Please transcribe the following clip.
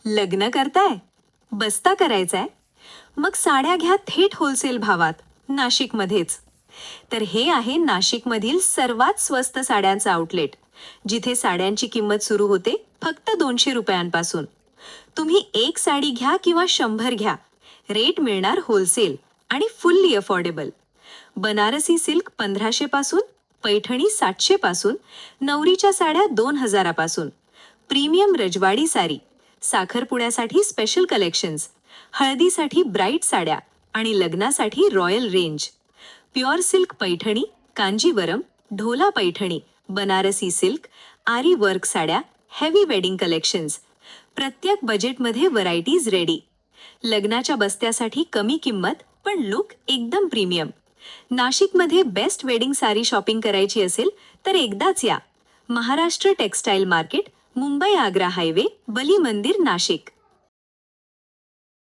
लग्न करताय? बस्ता करायचाय? मग साड्या घ्या थेट होलसेल भावात, नाशिकमध्येच. तर हे आहे नाशिकमधील सर्वात स्वस्त साड्यांचं आउटलेट, जिथे साड्यांची किंमत सुरू होते फक्त 200 रुपयांपासून. तुम्ही एक साडी घ्या किंवा 100 घ्या, रेट मिळणार होलसेल आणि फुल्ली अफोर्डेबल. बनारसी सिल्क 1500 पासून, पैठणी 700 पासून, नवरीच्या साड्या 2000 पासून, प्रीमियम रजवाडी साडी, साखरपुड्यासाठी स्पेशल कलेक्शन्स, हळदीसाठी ब्राईट साड्या आणि लग्नासाठी royal range. Pure silk Paithani, Kanjeevaram, ढोला पैठणी, बनारसी सिल्क, आरी वर्क साड्या, हेवी वेडिंग कलेक्शन्स. प्रत्येक बजेटमध्ये व्हरायटीज रेडी. लग्नाच्या बस्त्यासाठी कमी किंमत पण लुक एकदम प्रीमियम. नाशिकमध्ये बेस्ट वेडिंग साडी शॉपिंग करायची असेल तर एकदाच या. Maharashtra textile market, Mumbai Agra highway, बली मंदिर, नाशिक.